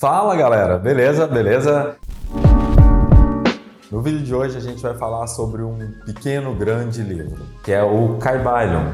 Fala galera, beleza? Beleza? No vídeo de hoje a gente vai falar sobre um pequeno grande livro, que é o Kybalion.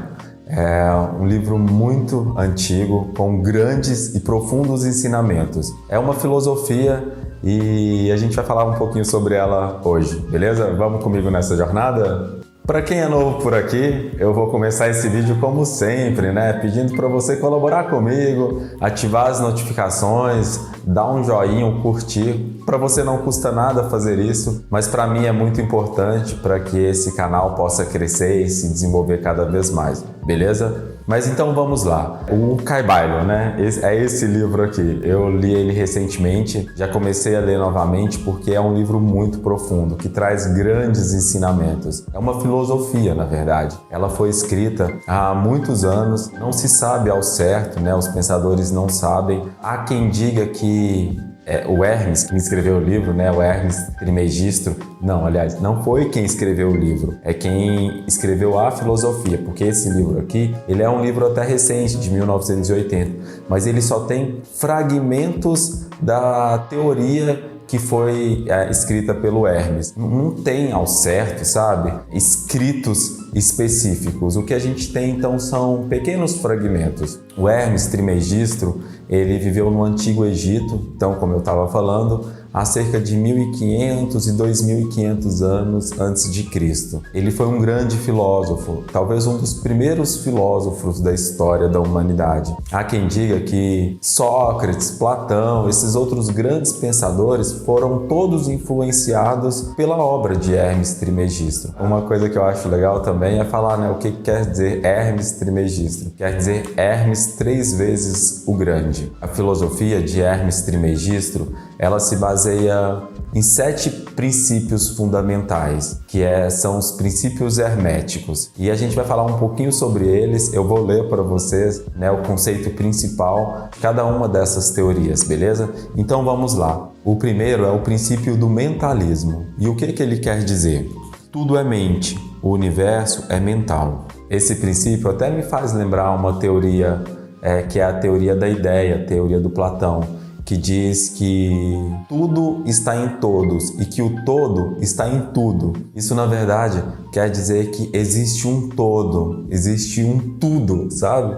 É um livro muito antigo, com grandes e profundos ensinamentos. É uma filosofia e a gente vai falar um pouquinho sobre ela hoje, beleza? Vamos comigo nessa jornada? Para quem é novo por aqui, eu vou começar esse vídeo como sempre, né? Pedindo para você colaborar comigo, ativar as notificações, dar um joinha, um curtir. Para você não custa nada fazer isso, mas para mim é muito importante para que esse canal possa crescer e se desenvolver cada vez mais, beleza? Mas então vamos lá. O Kybalion, né? É esse livro aqui. Eu li ele recentemente, já comecei a ler novamente porque é um livro muito profundo, que traz grandes ensinamentos. É uma filosofia, na verdade. Ela foi escrita há muitos anos, não se sabe ao certo, né? Os pensadores não sabem. Há quem diga que o Hermes, que escreveu o livro, né? O Hermes Trismegisto, não, aliás, não foi quem escreveu o livro, é quem escreveu a filosofia, porque esse livro aqui, ele é um livro até recente, de 1980, mas ele só tem fragmentos da teoria que foi escrita pelo Hermes. Não tem ao certo, sabe, escritos específicos. O que a gente tem, então, são pequenos fragmentos. O Hermes Trismegisto, ele viveu no Antigo Egito, então, como eu estava falando, há cerca de 1.500 e 2.500 anos antes de Cristo. Ele foi um grande filósofo, talvez um dos primeiros filósofos da história da humanidade. Há quem diga que Sócrates, Platão, esses outros grandes pensadores foram todos influenciados pela obra de Hermes Trismegisto. Uma coisa que eu acho legal também é falar, né, o que quer dizer Hermes Trismegisto. Quer dizer Hermes 3 vezes o Grande. A filosofia de Hermes Trismegisto, ela se baseia em 7 princípios fundamentais, que são os princípios herméticos. E a gente vai falar um pouquinho sobre eles, eu vou ler para vocês, né, o conceito principal de cada uma dessas teorias, beleza? Então vamos lá. O primeiro é o princípio do mentalismo. E o que ele quer dizer? Tudo é mente, o universo é mental. Esse princípio até me faz lembrar uma teoria, que é a teoria da ideia, a teoria do Platão, que diz que tudo está em todos e que o todo está em tudo. Isso, na verdade, quer dizer que existe um todo, existe um tudo, sabe?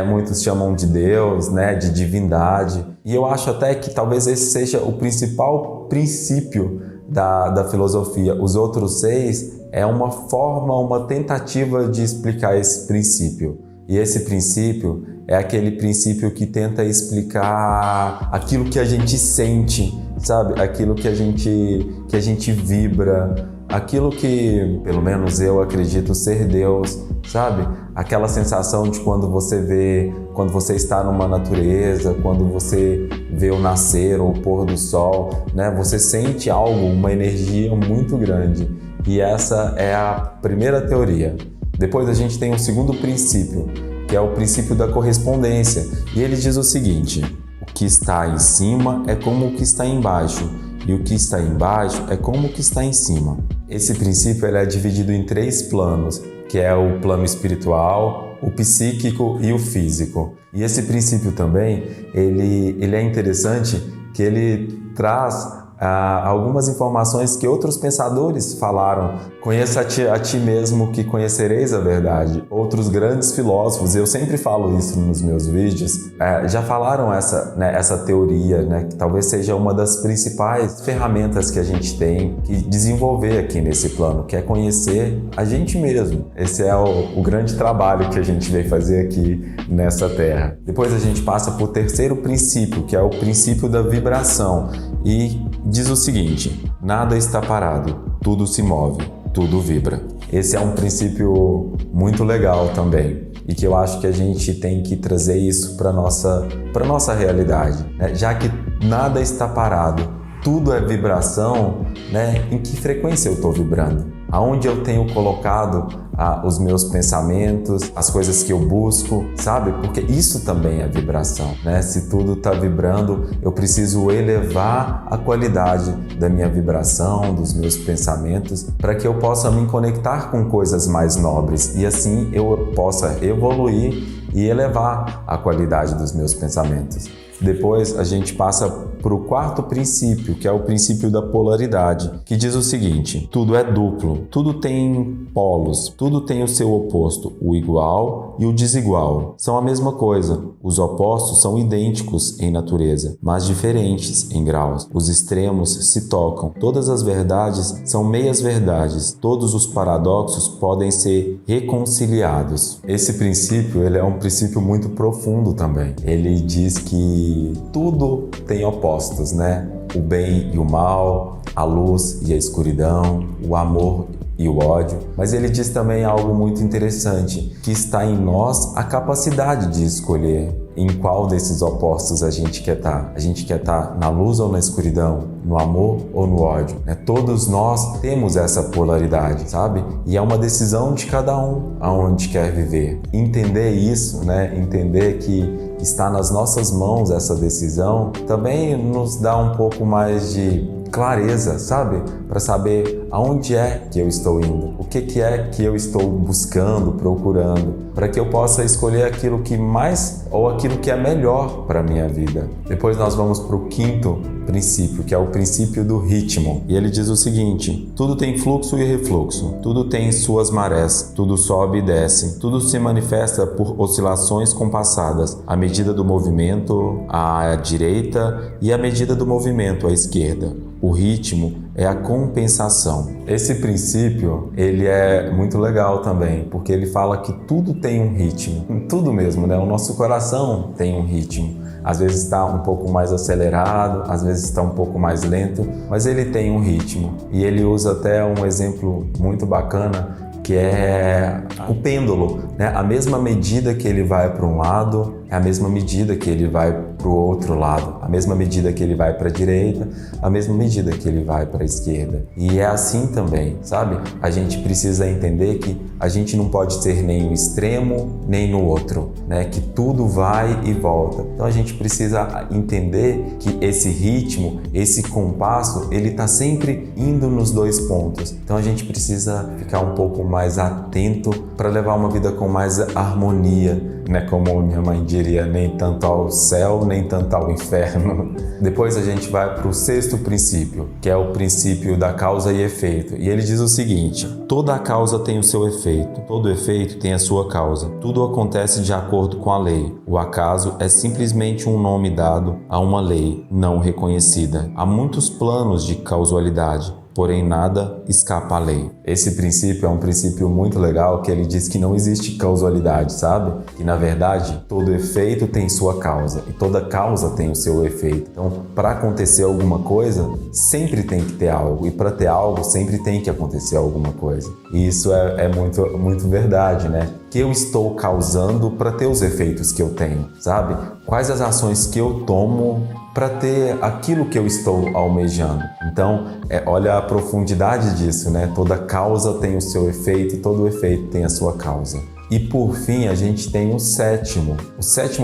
Muitos chamam de Deus, né, de divindade. E eu acho até que talvez esse seja o principal princípio da filosofia. Os outros 6 é uma forma, uma tentativa de explicar esse princípio. E esse princípio é aquele princípio que tenta explicar aquilo que a gente sente, sabe? Aquilo que a gente vibra, aquilo que, pelo menos eu acredito ser Deus, sabe? Aquela sensação de quando você está numa natureza, quando você vê o nascer ou o pôr do sol, né? Você sente algo, uma energia muito grande. E essa é a primeira teoria. Depois a gente tem o segundo princípio, que é o princípio da correspondência. E ele diz o seguinte: o que está em cima é como o que está embaixo, e o que está embaixo é como o que está em cima. Esse princípio ele é dividido em 3 planos, que é o plano espiritual, o psíquico e o físico. E esse princípio também, ele é interessante que ele traz algumas informações que outros pensadores falaram. Conheça a ti mesmo que conhecereis a verdade. Outros grandes filósofos, eu sempre falo isso nos meus vídeos, já falaram essa teoria, né, que talvez seja uma das principais ferramentas que a gente tem que desenvolver aqui nesse plano, que é conhecer a gente mesmo. Esse é o grande trabalho que a gente veio fazer aqui nessa terra. Depois a gente passa para o terceiro princípio, que é o princípio da vibração. E diz o seguinte: nada está parado, tudo se move, tudo vibra. Esse é um princípio muito legal também e que eu acho que a gente tem que trazer isso para nossa realidade, né? Já que nada está parado, tudo é vibração, né? Em que frequência eu estou vibrando? Aonde eu tenho colocado os meus pensamentos, as coisas que eu busco, sabe? Porque isso também é vibração, né? Se tudo está vibrando, eu preciso elevar a qualidade da minha vibração, dos meus pensamentos, para que eu possa me conectar com coisas mais nobres e assim eu possa evoluir e elevar a qualidade dos meus pensamentos. Depois a gente passa para o quarto princípio, que é o princípio da polaridade, que diz o seguinte: tudo é duplo, tudo tem polos, tudo tem o seu oposto, o igual e o desigual. São a mesma coisa. Os opostos são idênticos em natureza, mas diferentes em graus. Os extremos se tocam. Todas as verdades são meias verdades. Todos os paradoxos podem ser reconciliados. Esse princípio, ele é um princípio muito profundo também. Ele diz que tudo tem opostos, né? O bem e o mal, a luz e a escuridão, o amor e o ódio. Mas ele diz também algo muito interessante, que está em nós a capacidade de escolher em qual desses opostos a gente quer estar. A gente quer estar na luz ou na escuridão, no amor ou no ódio, né? Todos nós temos essa polaridade, sabe? E é uma decisão de cada um aonde quer viver. Entender isso, né? Entender que está nas nossas mãos essa decisão, também nos dá um pouco mais de clareza, sabe? Para saber aonde é que eu estou indo, o que é que eu estou buscando, procurando, para que eu possa escolher aquilo que mais ou aquilo que é melhor para a minha vida. Depois nós vamos para o quinto princípio, que é o princípio do ritmo. E ele diz o seguinte: tudo tem fluxo e refluxo, tudo tem suas marés, tudo sobe e desce, tudo se manifesta por oscilações compassadas, à medida do movimento à direita e à medida do movimento à esquerda. O ritmo é a compensação. Esse princípio, ele é muito legal também, porque ele fala que tudo tem um ritmo. Tudo mesmo, né? O nosso coração tem um ritmo. Às vezes está um pouco mais acelerado, às vezes está um pouco mais lento, mas ele tem um ritmo. E ele usa até um exemplo muito bacana, que é o pêndulo, né? A mesma medida que ele vai para um lado, é a mesma medida que ele vai para o outro lado. A mesma medida que ele vai para a direita, a mesma medida que ele vai para a esquerda. E é assim também, sabe? A gente precisa entender que a gente não pode ser nem no extremo, nem no outro, né? Que tudo vai e volta. Então a gente precisa entender que esse ritmo, esse compasso, ele está sempre indo nos dois pontos. Então a gente precisa ficar um pouco mais atento para levar uma vida com mais harmonia, né? Como minha mãe diria, nem tanto ao céu, nem tanto ao inferno. Depois a gente vai para o sexto princípio, que é o princípio da causa e efeito. E ele diz o seguinte: toda causa tem o seu efeito, todo efeito tem a sua causa. Tudo acontece de acordo com a lei. O acaso é simplesmente um nome dado a uma lei não reconhecida. Há muitos planos de causalidade, porém nada escapa à lei. Esse princípio é um princípio muito legal, que ele diz que não existe causalidade, sabe? Que na verdade todo efeito tem sua causa e toda causa tem o seu efeito. Então, para acontecer alguma coisa, sempre tem que ter algo, e para ter algo sempre tem que acontecer alguma coisa. E isso é muito verdade, né? Que eu estou causando para ter os efeitos que eu tenho, sabe? Quais as ações que eu tomo para ter aquilo que eu estou almejando. Então, olha a profundidade disso, né? Toda causa tem o seu efeito e todo efeito tem a sua causa. E por fim, a gente tem o sétimo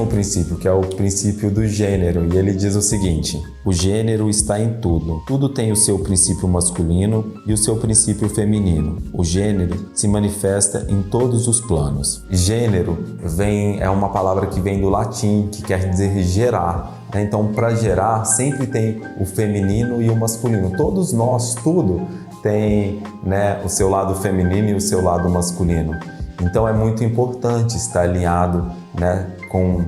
princípio, que é o princípio do gênero, e ele diz o seguinte: o gênero está em tudo. Tudo tem o seu princípio masculino e o seu princípio feminino. O gênero se manifesta em todos os planos. Gênero é uma palavra que vem do latim, que quer dizer gerar. Então, para gerar, sempre tem o feminino e o masculino. Todos nós, tudo tem, né, o seu lado feminino e o seu lado masculino. Então, é muito importante estar alinhado, né, com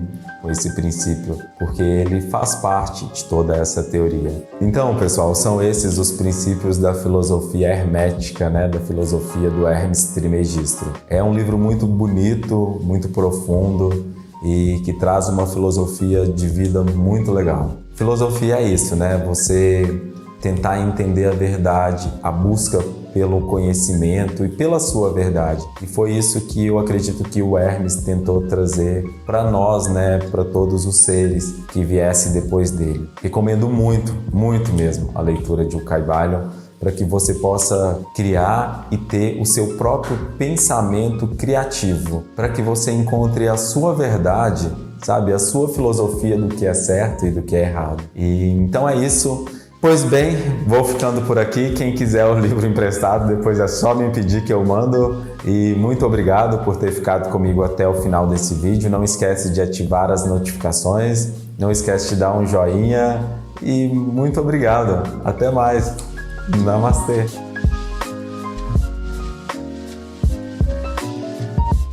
esse princípio, porque ele faz parte de toda essa teoria. Então, pessoal, são esses os princípios da filosofia hermética, né, da filosofia do Hermes Trismegisto. É um livro muito bonito, muito profundo, e que traz uma filosofia de vida muito legal. Filosofia é isso, né? Você tentar entender a verdade, a busca pelo conhecimento e pela sua verdade. E foi isso que eu acredito que o Hermes tentou trazer para nós, né? Para todos os seres que viessem depois dele. Recomendo muito, muito mesmo a leitura de O Caibalion, para que você possa criar e ter o seu próprio pensamento criativo, para que você encontre a sua verdade, sabe? A sua filosofia do que é certo e do que é errado. E então é isso. Pois bem, vou ficando por aqui. Quem quiser o livro emprestado, depois é só me pedir que eu mando. E muito obrigado por ter ficado comigo até o final desse vídeo. Não esquece de ativar as notificações, não esquece de dar um joinha e muito obrigado. Até mais. Namastê.